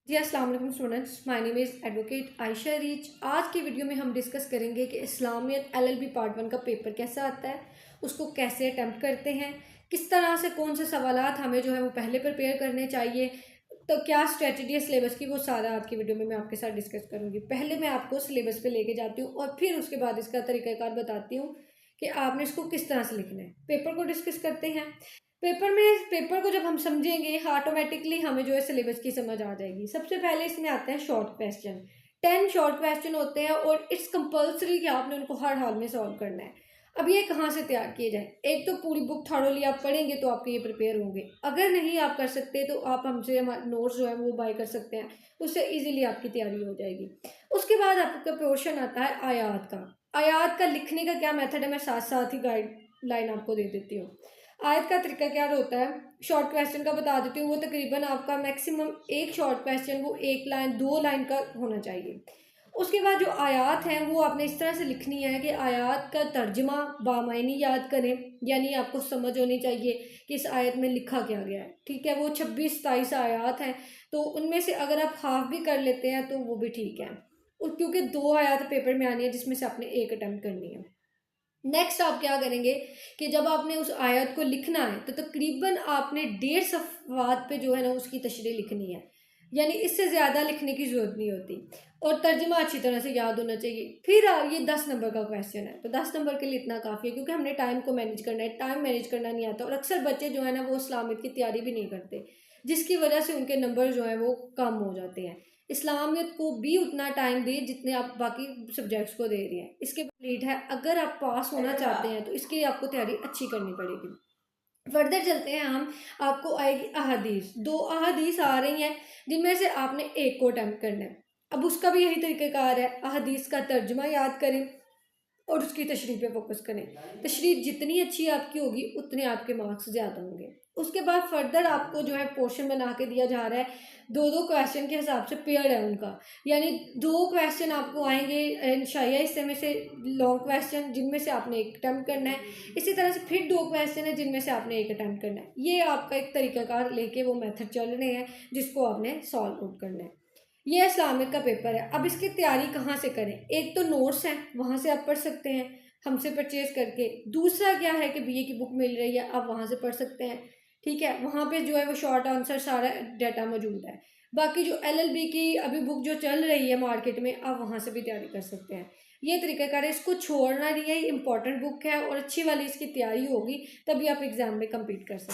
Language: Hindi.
जी अस्सलाम वालेकुम students, my name is advocate Ayesha rich. आज की वीडियो में हम डिस्कस करेंगे कि इस्लामियत एलएलबी पार्ट 1 का पेपर कैसा आता है, उसको कैसे अटैम्प्ट करते हैं, किस तरह से कौन से सवालात हमें जो है वो पहले प्रिपेयर करने चाहिए, तो क्या स्ट्रेटजी है सिलेबस की, वो सारा आज की वीडियो में मैं आपके साथ डिस्कस करूँगी। पहले मैं आपको सिलेबस पे लेके जाती हूँ और फिर उसके बाद इसका तरीक़ाकार बताती हूँ कि आपने इसको किस तरह से लिखना है। पेपर को डिस्कस करते हैं। पेपर को जब हम समझेंगे ऑटोमेटिकली हमें जो है सिलेबस की समझ आ जाएगी। सबसे पहले इसमें आते हैं शॉर्ट क्वेश्चन। 10 शॉर्ट क्वेश्चन होते हैं और इट्स कंपल्सरी कि आपने उनको हर हाल में सॉल्व करना है। अब ये कहाँ से तैयार किए जाए? एक तो पूरी बुक थॉरोली आप पढ़ेंगे तो आपके ये प्रिपेयर होंगे। अगर नहीं आप कर सकते तो आप हमसे हमारे नोट्स जो है वो बाय कर सकते हैं, उससे इजीली आपकी तैयारी हो जाएगी। उसके बाद आपका पोर्शन आता है आयात का। आयात का लिखने का क्या मेथड है, मैं साथ साथ ही गाइडलाइन आपको दे देती हूँ। आयत का तरीका क्या होता है, शॉर्ट क्वेश्चन का बता देती हूँ। वो तकरीबन आपका मैक्सिमम एक शॉर्ट क्वेश्चन वो 1 लाइन 2 लाइन का होना चाहिए। उसके बाद जो आयात हैं वो आपने इस तरह से लिखनी है कि आयात का तर्जमा बामायनी याद करें, यानी आपको समझ होनी चाहिए कि इस आयत में लिखा क्या गया है। ठीक है, वो 26-27 आयात हैं, तो उनमें से अगर आप हाफ भी कर लेते हैं तो वो भी ठीक है, क्योंककि 2 आयात पेपर में आनी है जिसमें से आपने एक अटैम्प्ट करनी है। नेक्स्ट आप क्या करेंगे कि जब आपने उस आयत को लिखना है तो तकरीबन आपने 1.5 सफ़हात पे जो है ना उसकी तशरीह लिखनी है, यानी इससे ज़्यादा लिखने की ज़रूरत नहीं होती। और तर्जुमा अच्छी तरह से याद होना चाहिए। फिर ये 10 नंबर का क्वेश्चन है, तो 10 नंबर के लिए इतना काफ़ी है, क्योंकि हमने टाइम को मैनेज करना है। टाइम मैनेज करना नहीं आता और अक्सर बच्चे जो है ना वो इस्लामियत की तैयारी भी नहीं करते, जिसकी वजह से उनके नंबर जो है वो कम हो जाते हैं। इस्लामियत को भी उतना टाइम दें जितने आप बाकी सब्जेक्ट्स को दे रहे हैं। इसके कंप्लीट है, अगर आप पास होना चाहते हैं तो इसके लिए आपको तैयारी अच्छी करनी पड़ेगी। फर्दर चलते हैं हम। आपको आएगी अहादीस। 2 अहादीस आ रही हैं जिनमें से आपने एक को अटेम्प्ट करना है। अब उसका भी यही तरीक़ाकार है, अहादीस का तर्जुमा याद करें और उसकी तशरीह पे फोकस करें। तशरीह जितनी अच्छी आपकी होगी उतने आपके मार्क्स ज़्यादा होंगे। उसके बाद फर्दर आपको जो है पोर्शन बना के दिया जा रहा है, 2-2 क्वेश्चन के हिसाब से पेयर्ड है उनका, यानी 2 क्वेश्चन आपको आएंगे शाया हिस्से में से, लॉन्ग क्वेश्चन जिनमें से आपने एक अटैम्प्ट करना है। इसी तरह से फिर 2 क्वेश्चन है जिनमें से आपने एक अटैम्प्ट करना है। ये आपका एक तरीक़ाकार लेके वो मेथड चल रहे हैं जिसको आपने सॉल्व आउट करना है। ये इस्लामिक का पेपर है। अब इसकी तैयारी कहाँ से करें? एक तो नोट्स हैं, वहाँ से आप पढ़ सकते हैं हमसे परचेज करके। दूसरा क्या है कि बीए की बुक मिल रही है, आप वहाँ से पढ़ सकते हैं। ठीक है, वहाँ पे जो है वो शॉर्ट आंसर सारा डाटा मौजूद है। बाकी जो एलएलबी की अभी बुक जो चल रही है मार्केट में, आप वहाँ से भी तैयारी कर सकते हैं। ये तरीक़ाकार है, इसको छोड़ना नहीं है, इंपॉर्टेंट बुक है और अच्छी वाली इसकी तैयारी होगी तभी आप एग्ज़ाम में कम्पीट कर सकते हैं।